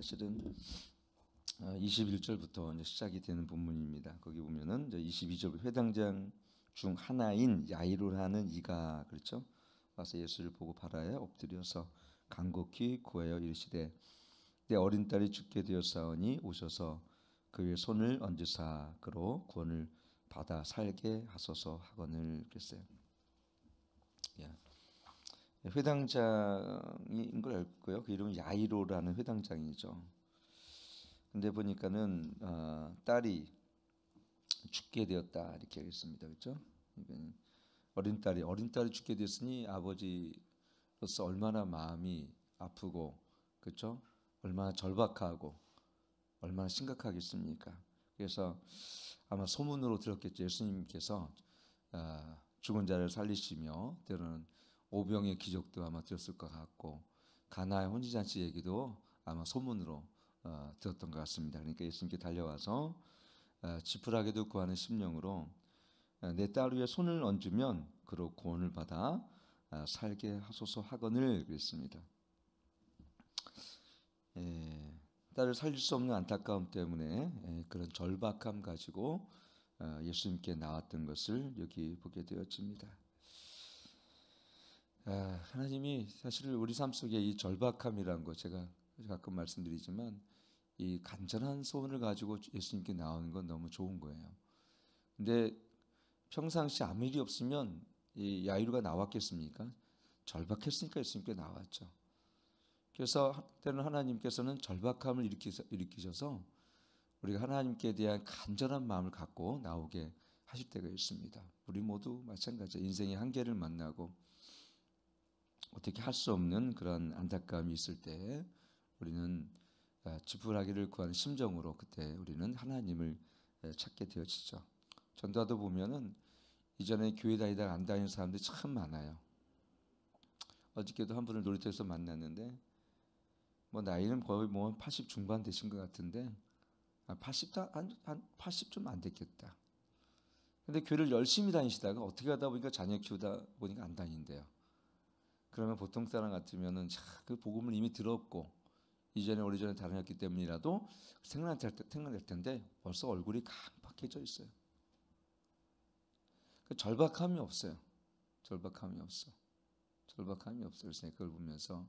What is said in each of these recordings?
사실은 21절부터 이제 시작이 되는 본문입니다. 거기 보면은 이제 22절 회당장 중 하나인 야이로라는 이가 그렇죠. 와서 예수를 보고 발아에 엎드려서 간곡히 구하여 이르시되 내 어린 딸이 죽게 되었사오니 오셔서 그의 손을 얹으사 그로 구원을 받아 살게 하소서 하거늘 그랬어요. 회당장인 걸 알고요. 그 이름은 야이로라는 회당장이죠. 근데 보니까는 딸이 죽게 되었다 이렇게 했습니다. 그렇죠? 어린 딸이 죽게 되었으니 아버지로서 얼마나 마음이 아프고 그렇죠? 얼마나 절박하고 얼마나 심각하겠습니까? 그래서 아마 소문으로 들었겠죠. 예수님께서 죽은 자를 살리시며 때로는 오병의 기적도 아마 들었을 것 같고 가나의 혼인잔치 얘기도 아마 소문으로 들었던 것 같습니다. 그러니까 예수님께 달려와서 지푸라기도 구하는 심령으로 내 딸 위에 손을 얹으면 그로 구원을 받아 살게 하소서 하거늘 그랬습니다. 딸을 살릴 수 없는 안타까움 때문에 그런 절박함 가지고 예수님께 나왔던 것을 여기 보게 되어집니다. 하나님이 사실 우리 삶 속에 이 절박함이라는 거 제가 가끔 말씀드리지만 이 간절한 소원을 가지고 예수님께 나오는 건 너무 좋은 거예요. 근데 평상시 아무 일이 없으면 이 야이로가 나왔겠습니까? 절박했으니까 예수님께 나왔죠. 그래서 때는 하나님께서는 절박함을 일으키셔서 우리가 하나님께 대한 간절한 마음을 갖고 나오게 하실 때가 있습니다. 우리 모두 마찬가지예요. 인생의 한계를 만나고 어떻게 할 수 없는 그런 안타까움이 있을 때 우리는 지푸라기를 구하는 심정으로 그때 우리는 하나님을 찾게 되어지죠. 전도하다 보면은 이전에 교회 다니다가 안 다니는 사람들이 참 많아요. 어저께도 한 분을 놀이터에서 만났는데 뭐 나이는 거의 뭐 80 중반 되신 것 같은데 80 좀 안 됐겠다. 근데 교회를 열심히 다니시다가 어떻게 하다 보니까 자녀 키우다 보니까 안 다닌대요. 그러면 보통 사람 같으면은 그 복음을 이미 들었고 이전에 오래전에 다녔기 때문이라도 생각날 텐데 벌써 얼굴이 깜빡해져 있어요. 그 절박함이 없어요. 절박함이 없어. 그래서 그걸 보면서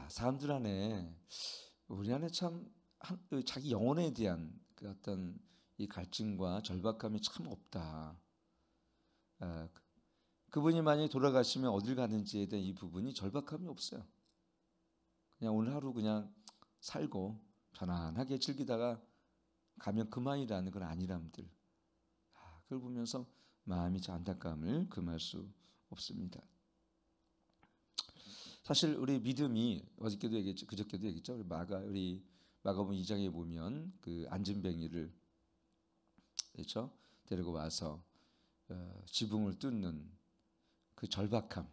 사람들 안에 우리 안에 참 자기 영혼에 대한 그 어떤 이 갈증과 절박함이 참 없다. 그분이 만약에 돌아가시면 어딜 가는지에 대한 이 부분이 절박함이 없어요. 그냥 오늘 하루 그냥 살고 편안하게 즐기다가 가면 그만이라는 그런 안일함들. 그걸 보면서 마음이 안타까움을 금할 수 없습니다. 사실 우리 믿음이 어저께도 얘기했죠, 그저께도 얘기했죠. 우리 마가복음 2장에 보면 그 안진뱅이를 그렇죠 데리고 와서 지붕을 뚫는 그 절박함.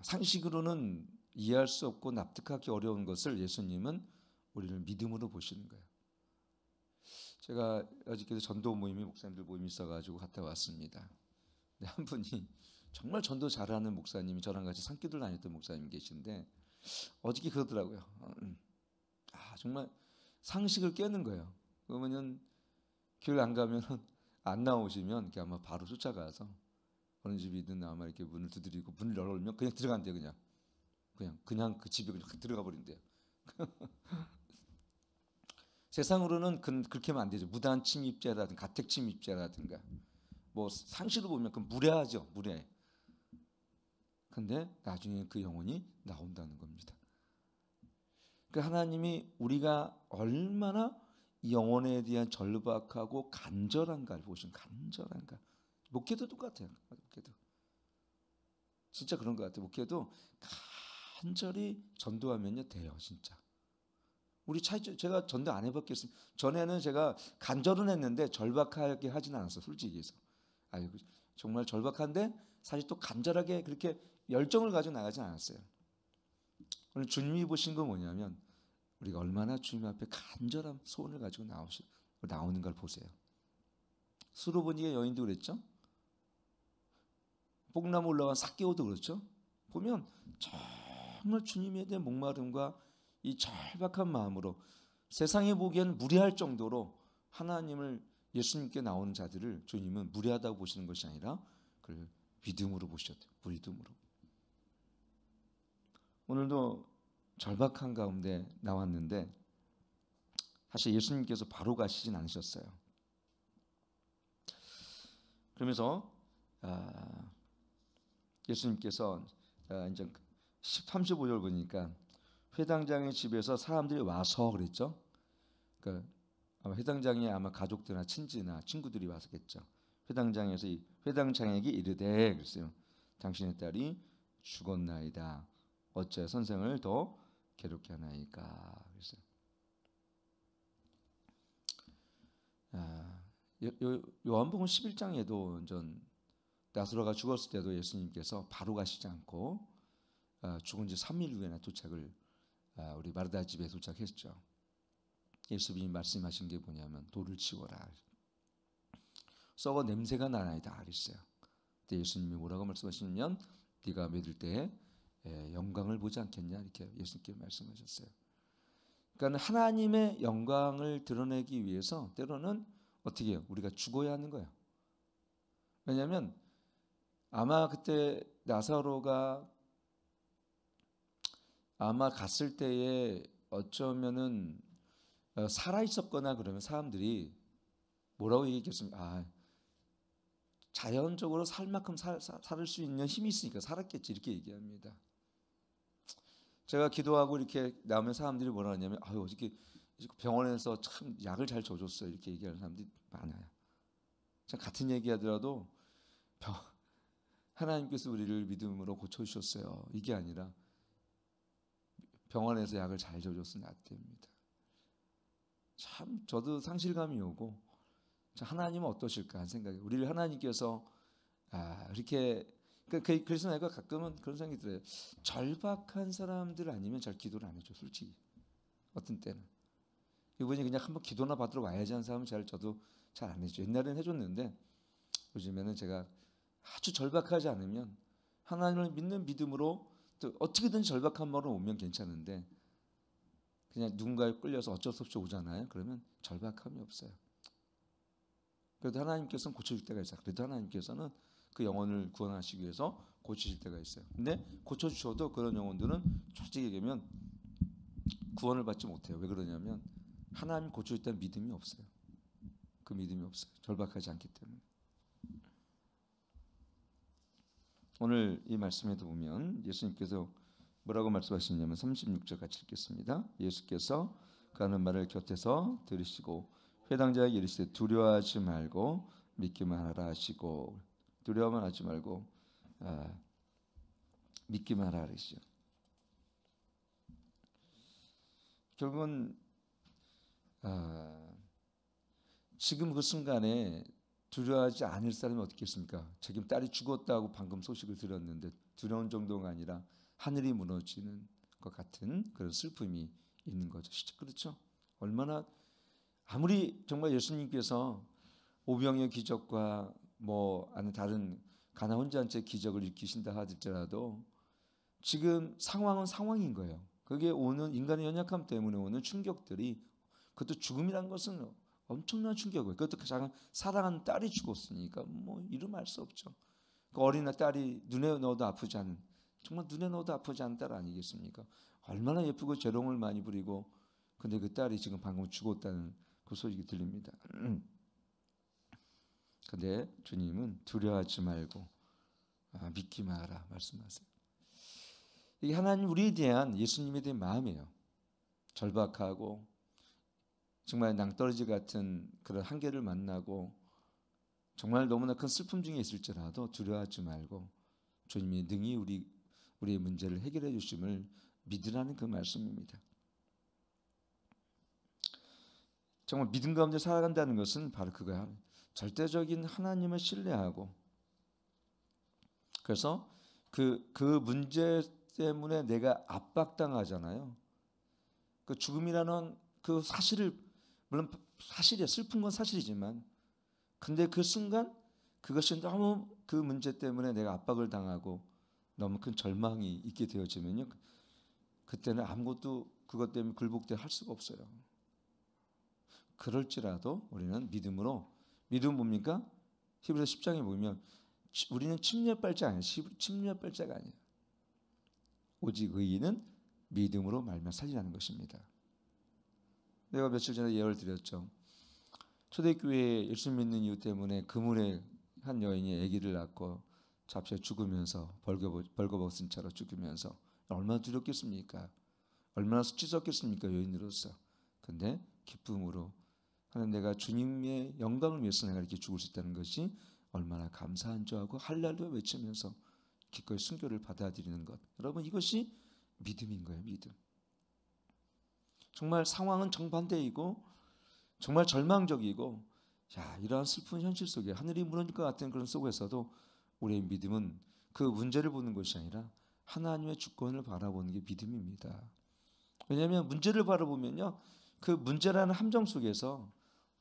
상식으로는 이해할 수 없고 납득하기 어려운 것을 예수님은 우리를 믿음으로 보시는 거예요. 제가 어저께도 전도 모임이 목사님들 모임이 있어가지고 갔다 왔습니다. 근데 한 분이 정말 전도 잘하는 목사님이 저랑 같이 산기도를 다녔던 목사님 계신데 어저께 그러더라고요. 정말 상식을 깨는 거예요. 그러면은 교회 안 가면은 안 나오시면 이렇게 아마 바로 쫓아가서 어느 집이든 아마 이렇게 문을 두드리고 문을 열어오면 그냥 들어간대요. 그냥 그 집에 그냥 들어가 버린대요. 세상으로는 그렇게 하면 안 되죠. 무단 침입죄라든가 가택 침입죄라든가 뭐 상식으로 보면 그건 무례하죠. 무례해. 근데 나중에 그 영혼이 나온다는 겁니다. 그러니까 하나님이 우리가 얼마나 영혼에 대한 절박하고 간절한가를 보시는 간절한가. 목회도 똑같아요. 목회도 진짜 그런 것 같아요. 목회도 간절히 전도하면요 돼요, 진짜. 제가 전도 안 해봤겠습니다. 전에는 제가 간절은 했는데 절박하게 하진 않았어요, 솔직히 해서. 정말 절박한데 사실 또 간절하게 그렇게 열정을 가지고 나가진 않았어요. 오늘 주님이 보신 건 뭐냐면 우리가 얼마나 주님 앞에 간절한 소원을 가지고 나오는 걸 보세요. 수로보니의 여인도 그랬죠. 복나무 올라간 삭개오도 그렇죠. 보면 정말 주님에 대한 목마름과 이 절박한 마음으로 세상에 보기엔 무례할 정도로 하나님을 예수님께 나오는 자들을 주님은 무례하다고 보시는 것이 아니라 그걸 믿음으로 보셨대요. 믿음으로. 오늘도 절박한 가운데 나왔는데 사실 예수님께서 바로 가시진 않으셨어요. 그러면서 예수님께서 이제 35절 보니까 회당장의 집에서 사람들이 와서 그랬죠. 그러니까 아마 회당장이 아마 가족들이나 친지나 친구들이 와서겠죠. 회당장에서 이 회당장에게 이르되 그랬어요. 당신의 딸이 죽었나이다. 어째 선생을 더 괴롭게 하나이까. 그랬어요. 요한복음 11장에도 전 나사로가 죽었을 때도 예수님께서 바로 가시지 않고 죽은 지 3일 후에나 도착을 우리 마르다 집에 도착했죠. 예수님이 말씀하신 게 뭐냐면 돌을 치워라. 썩어 냄새가 나나이다 그랬어요. 그때 예수님이 뭐라고 말씀하시냐면 네가 믿을 때에 영광을 보지 않겠냐 이렇게 예수님께 말씀하셨어요. 그러니까 하나님의 영광을 드러내기 위해서 때로는 어떻게 해요? 우리가 죽어야 하는 거예요. 왜냐하면 아마 그때 나사로가 아마 갔을 때에 어쩌면은 살아 있었거나 그러면 사람들이 뭐라고 얘기했겠습니까? 자연적으로 살 만큼 살 수 있는 힘이 있으니까 살았겠지 이렇게 얘기합니다. 제가 기도하고 이렇게 나오면 사람들이 뭐라 하냐면 어저께 병원에서 참 약을 잘 줘줬어요 이렇게 얘기하는 사람들이 많아요. 참 같은 얘기하더라도 하나님께서 우리를 믿음으로 고쳐주셨어요. 이게 아니라 병원에서 약을 잘 줘줬으면 낫답니다. 참 저도 상실감이 오고 하나님은 어떠실까 하는 생각이 우리를 하나님께서 이렇게 그래서 내가 가끔은 그런 생각이 들어요. 절박한 사람들 아니면 잘 기도를 안 해줘 솔직히 어떤 때는 이분이 그냥 한번 기도나 받으러 와야지 하는 사람은 저도 잘 안 해줘. 옛날에는 해줬는데 요즘에는 제가 아주 절박하지 않으면 하나님을 믿는 믿음으로 또 어떻게든 절박한 마음으로 오면 괜찮은데 그냥 누군가에 끌려서 어쩔 수 없이 오잖아요. 그러면 절박함이 없어요. 그래도 하나님께서는 고쳐줄 때가 있어요. 그래도 하나님께서는 그 영혼을 구원하시기 위해서 고치실 때가 있어요. 근데 고쳐주셔도 그런 영혼들은 솔직히 얘기하면 구원을 받지 못해요. 왜 그러냐면 하나님 고쳐줄 때는 믿음이 없어요. 그 믿음이 없어요. 절박하지 않기 때문에. 오늘 이 말씀에도 보면 예수님께서 뭐라고 말씀하시냐면 36절 같이 읽겠습니다. 예수께서 그 하는 말을 곁에서 들으시고 회당자에게 이르시되 두려워하지 말고 믿기만 하라 하시고 두려워만 하지 말고 믿기만 하라 하시죠. 결국은 지금 그 순간에 두려워하지 않을 사람이 어떻게 있습니까? 지금 딸이 죽었다고 방금 소식을 들었는데 두려운 정도가 아니라 하늘이 무너지는 것 같은 그런 슬픔이 있는 거죠. 그렇죠? 얼마나 아무리 정말 예수님께서 오병이어 기적과 아니 다른 가나 혼자한테 기적을 일으키신다 하더라도 지금 상황은 상황인 거예요. 그게 오는 인간의 연약함 때문에 오는 충격들이 그것도 죽음이란 것은 엄청난 충격이에요. 그것도 작은 사랑하는 딸이 죽었으니까 이름할 수 없죠. 그 어린 딸이 눈에 넣어도 아프지 않은 정말 눈에 넣어도 아프지 않은 딸 아니겠습니까? 얼마나 예쁘고 재롱을 많이 부리고 근데 그 딸이 지금 방금 죽었다는 그 소식이 들립니다. 근데 주님은 두려워하지 말고 믿기만 하라 말씀하세요. 이게 하나님 우리에 대한 예수님에 대한 마음이에요. 절박하고 정말 낭떠러지 같은 그런 한계를 만나고 정말 너무나 큰 슬픔 중에 있을지라도 두려워하지 말고 주님이 능히 우리의 문제를 해결해 주심을 믿으라는 그 말씀입니다. 정말 믿음 가운데 살아간다는 것은 바로 그거야. 절대적인 하나님을 신뢰하고 그래서 그 문제 때문에 내가 압박당하잖아요. 그 죽음이라는 그 사실을 물론 사실이야. 슬픈 건 사실이지만 근데 그 순간 그것이 너무 그 문제 때문에 내가 압박을 당하고 너무 큰 절망이 있게 되어지면요. 그때는 아무것도 그것 때문에 굴복돼 할 수가 없어요. 그럴지라도 우리는 믿음으로, 믿음은 뭡니까? 히브리서 10장에 보면 우리는 침례빨자 아니에요. 침례빨자가 아니에요. 오직 의인은 믿음으로 말미암아 살리라는 것입니다. 내가 며칠 전에 예언을 드렸죠. 초대교회에 예수 믿는 이유 때문에 그물에 한 여인이 아기를 낳고 잡혀 죽으면서 벌거벗은 채로 죽으면서 얼마나 두렵겠습니까? 얼마나 수치스럽겠습니까? 여인으로서. 근데 기쁨으로 하는 내가 주님의 영광을 위해서 내가 이렇게 죽을 수 있다는 것이 얼마나 감사한 줄 알고 할렐루야 외치면서 기꺼이 순교를 받아들이는 것. 여러분, 이것이 믿음인 거예요. 믿음. 정말 상황은 정반대이고 정말 절망적이고, 야, 이러한 슬픈 현실 속에 하늘이 무너질 것 같은 그런 속에서도 우리의 믿음은 그 문제를 보는 것이 아니라 하나님의 주권을 바라보는 게 믿음입니다. 왜냐하면 문제를 바라보면요, 그 문제라는 함정 속에서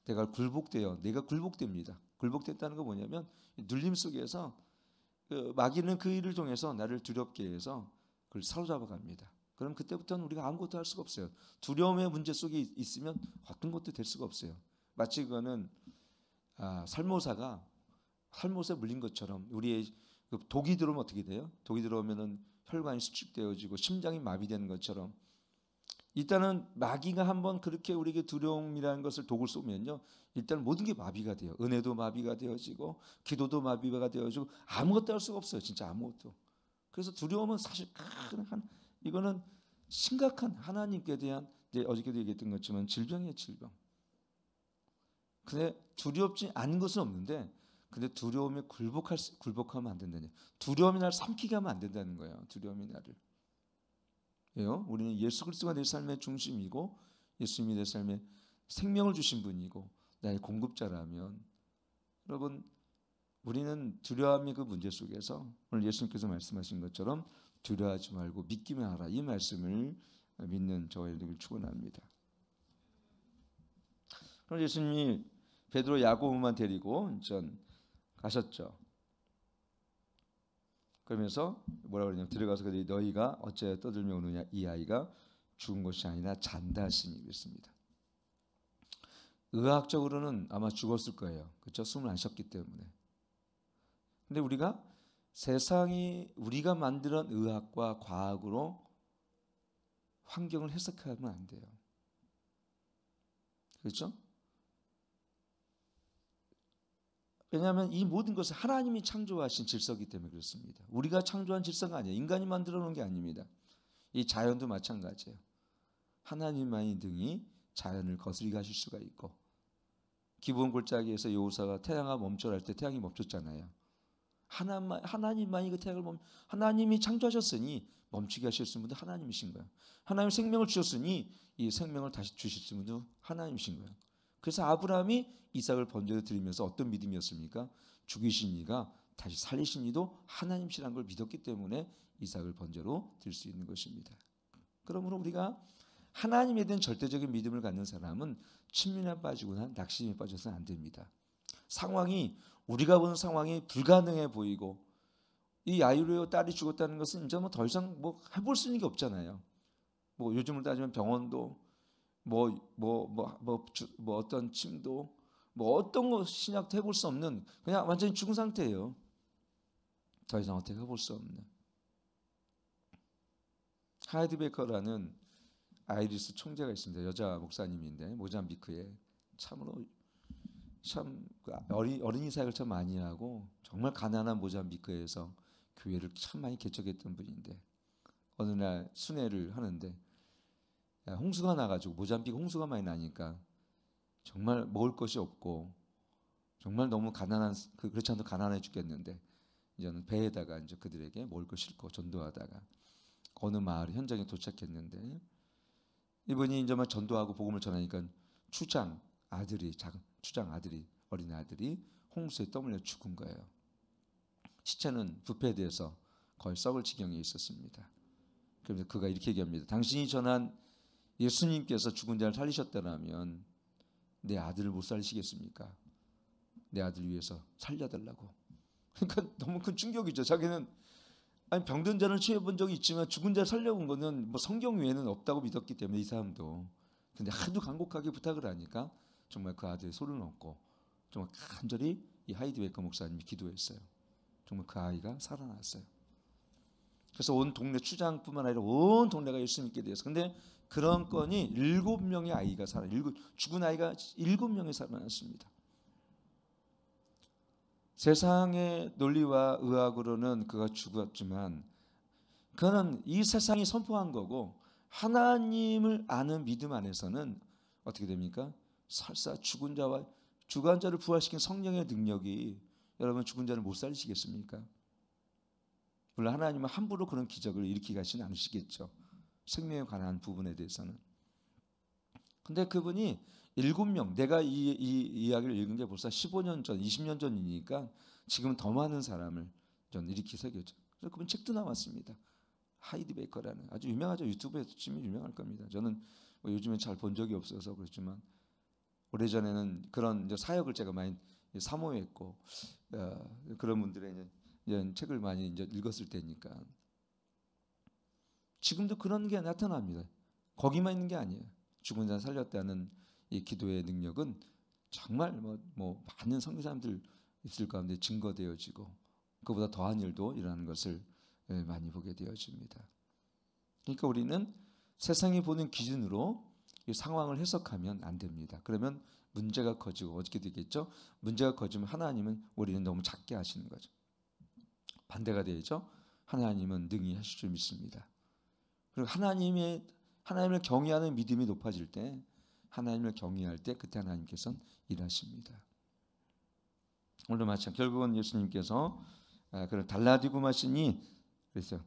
내가 굴복됩니다. 굴복됐다는 거 뭐냐면 눌림 속에서 그 마귀는 그 일을 통해서 나를 두렵게 해서 그걸 사로잡아 갑니다. 그럼 그때부터는 우리가 아무것도 할 수가 없어요. 두려움의 문제 속에 있으면 어떤 것도 될 수가 없어요. 마치 그거는 살모사가 살못에 물린 것처럼 우리의 그 독이 들어오면 어떻게 돼요? 독이 들어오면은 혈관이 수축되어지고 심장이 마비되는 것처럼, 일단은 마귀가 한번 그렇게 우리에게 두려움이라는 것을 독을 쏘면요, 일단 모든 게 마비가 돼요. 은혜도 마비가 되어지고 기도도 마비가 되어지고 아무것도 할 수가 없어요. 진짜 아무것도. 그래서 두려움은 사실 이거는 심각한 하나님께 대한, 이제 어저께도 얘기했던 것처럼 질병이에요. 질병. 근데 두렵지 않은 것은 없는데, 근데 두려움에 굴복하면 안 된다는 거예요. 두려움이 나를 삼키게 하면 안 된다는 거예요. 두려움이 나를. 왜요? 우리는 예수 그리스도가 내 삶의 중심이고 예수님이 내 삶에 생명을 주신 분이고 나의 공급자라면, 여러분, 우리는 두려움의 그 문제 속에서 오늘 예수님께서 말씀하신 것처럼 두려워하지 말고 믿기만 하라, 이 말씀을 믿는 저와 여러분을 축원합니다. 그럼 예수님이 베드로 야고보만 데리고 전 가셨죠. 그러면서 뭐라고 그러냐면, 들어가서 너희가 어째 떠들며 우느냐, 이 아이가 죽은 것이 아니라 잔다 하시니 그랬습니다. 의학적으로는 아마 죽었을 거예요. 그렇죠? 숨을 안 쉬었기 때문에. 근데 우리가 우리가 만든 의학과 과학으로 환경을 해석하면 안 돼요. 그렇죠? 왜냐하면 이 모든 것은 하나님이 창조하신 질서이기 때문에 그렇습니다. 우리가 창조한 질서가 아니에요. 인간이 만들어 놓은 게 아닙니다. 이 자연도 마찬가지예요. 하나님만이 등이 자연을 거스리게 하실 수가 있고, 기본 골짜기에서 여호사가 태양아 멈춰라 할 때 태양이 멈췄잖아요. 하나님만이 그 태양을 하나님이 창조하셨으니 멈추게 하셨을 분도 하나님이신 거예요. 하나님 생명을 주셨으니 이 생명을 다시 주실 분도 하나님이신 거예요. 그래서 아브라함이 이삭을 번제로 드리면서 어떤 믿음이었습니까? 죽이신 이가 다시 살리신 이도 하나님이시라는 걸 믿었기 때문에 이삭을 번제로 드릴 수 있는 것입니다. 그러므로 우리가 하나님에 대한 절대적인 믿음을 갖는 사람은 침륜에 빠지거나 낙심에 빠져서는 안 됩니다. 우리가 보는 상황이 불가능해 보이고, 이 야이로의 딸이 죽었다는 것은 이제 더 이상 해볼 수 있는 게 없잖아요. 요즘을 따지면 병원도 어떤 침도 어떤 거 신약도 해볼 수 없는, 그냥 완전히 죽은 상태예요. 더 이상 어떻게 해볼 수 없는. 하이드베커라는 아이리스 총재가 있습니다. 여자 목사님인데 모잠비크에 참으로 어린이 사역을 참 많이 하고 정말 가난한 모잠비크에서 교회를 참 많이 개척했던 분인데, 어느 날 순회를 하는데 홍수가 나가지고, 모잠비크 홍수가 많이 나니까 정말 먹을 것이 없고 정말 너무 그렇지 않아도 가난해 죽겠는데, 이제는 배에다가 이제 그들에게 먹을 거 싣고 전도하다가 어느 마을 현장에 도착했는데, 이분이 이제 막 전도하고 복음을 전하니까 추장 아들이 어린 아들이 홍수에 떠밀려 죽은 거예요. 시체는 부패돼서 거의 썩을 지경에 있었습니다. 그래서 그가 이렇게 얘기합니다. 당신이 전한 예수님께서 죽은 자를 살리셨다면 내 아들을 못 살리시겠습니까? 내 아들 위해서 살려달라고. 그러니까 너무 큰 충격이죠. 자기는 아니 병든 자를 치유해 본 적이 있지만 죽은 자를 살려본 거는 뭐 성경 외에는 없다고 믿었기 때문에 이 사람도. 근데 하도 간곡하게 부탁을 하니까 정말 그 아들의 소를 놓고 정말 간절히 이 하이디 웨이커 목사님이 기도했어요. 정말 그 아이가 살아났어요. 그래서 온 동네 추장뿐만 아니라 온 동네가 예수 믿게 되었어요. 근데 그런 건이 7명의 아이가 죽은 아이가 7명이 살아났습니다. 세상의 논리와 의학으로는 그가 죽었지만 그는 이 세상이 선포한 거고 하나님을 아는 믿음 안에서는 어떻게 됩니까? 설사 죽은 자를 부활시킨 성령의 능력이 여러분 죽은 자를 못 살리시겠습니까? 물론 하나님은 함부로 그런 기적을 일으키게 하시는 않으시겠죠. 생명에 관한 부분에 대해서는. 근데 그분이 7명, 내가 이 이야기를 읽은 게 벌써 15년 전, 20년 전이니까 지금 더 많은 사람을 전 일으키 새겼죠. 그래서 그분 책도 나왔습니다. 하이디 베이커라는 아주 유명하죠. 유튜브에 치면 유명할 겁니다. 저는 뭐 요즘에 잘 본 적이 없어서 그렇지만 오래전에는 그런 이제 사역을 제가 많이 사모했고 그런 분들의 이제 책을 많이 이제 읽었을 때니까 지금도 그런 게 나타납니다. 거기만 있는 게 아니에요. 죽은 자 살렸다는 이 기도의 능력은 정말 뭐 많은 선교사님들 있을 가운데 증거되어지고 그보다 더한 일도 일어나는 것을 많이 보게 되어집니다. 그러니까 우리는 세상이 보는 기준으로 이 상황을 해석하면 안 됩니다. 그러면 문제가 커지고 어떻게 되겠죠? 문제가 커지면 하나님은 우리는 너무 작게 하시는 거죠. 반대가 되죠. 하나님은 능히 하실 줄 믿습니다. 그리고 하나님을 경외하는 믿음이 높아질 때, 하나님을 경외할 때 그때 하나님께서는 일하십니다. 오늘도 마찬가지. 결국은 예수님께서 그런 달라디구마시니 그래서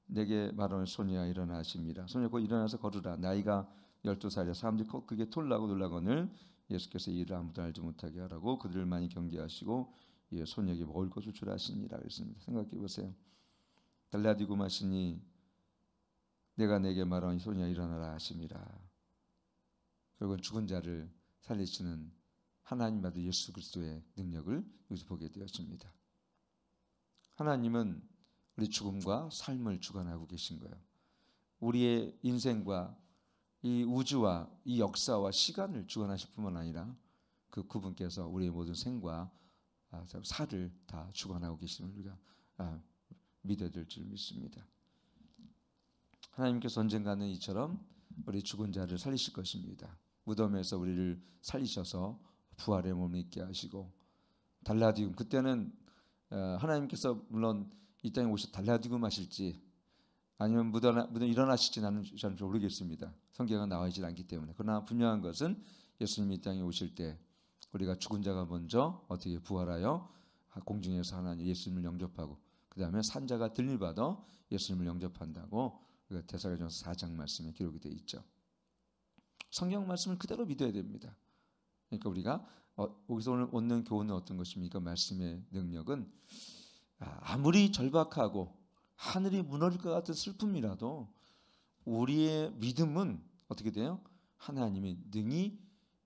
내게 말하는 소녀야 일어나 하십니다. 소녀 곧 일어나서 걸으라. 나이가 12살이라 사람들이 크게 놀라고 놀라거늘 예수께서 이 일을 아무도 알지 못하게 하라고 그들을 많이 경계하시고 소녀에게 먹을 것을 주라 하시니라 그랬습니다. 생각해 보세요. 달라디구마시니 내가 내게 말하는 소녀야 일어나라 하심이라. 결국은 죽은 자를 살리시는 하나님 아들 예수 그리스도의 능력을 여기서 보게 되었습니다. 하나님은 우리 죽음과 삶을 주관하고 계신 거예요. 우리의 인생과 이 우주와 이 역사와 시간을 주관하실 뿐만 아니라 그분께서 우리의 모든 생과 살을 다 주관하고 계심을 우리가 믿어야 될 줄 믿습니다. 하나님께서 언젠가는 이처럼 우리 죽은 자를 살리실 것입니다. 무덤에서 우리를 살리셔서 부활의 몸을 있게 하시고 달라디움 그때는 하나님께서 물론 이 땅에 오셔서 달라디움 하실지 아니면 무덤 일어나실지 나는 잘 모르겠습니다. 성경에 나와 있지 않기 때문에. 그러나 분명한 것은 예수님이 이 땅에 오실 때 우리가 죽은 자가 먼저 어떻게 부활하여 공중에서 하나님 예수님을 영접하고 그 다음에 산자가 들림받아 예수님을 영접한다고 데살로니가전서 4장 말씀에 기록이 되어 있죠. 성경 말씀을 그대로 믿어야 됩니다. 그러니까 우리가 여기서 오늘 얻는 교훈은 어떤 것입니까? 말씀의 능력은 아무리 절박하고 하늘이 무너질 것 같은 슬픔이라도 우리의 믿음은 어떻게 돼요? 하나님이 능히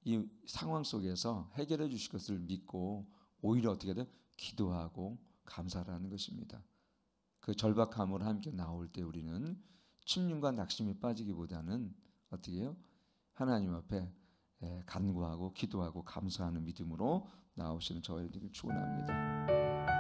이 상황 속에서 해결해 주실 것을 믿고 오히려 어떻게 돼요? 기도하고 감사를 하는 것입니다. 그 절박함으로 함께 나올 때 우리는 침륜과 낙심이 빠지기보다는 어떻게 해요? 하나님 앞에 간구하고 기도하고 감사하는 믿음으로 나오시는 저희를 축원합니다.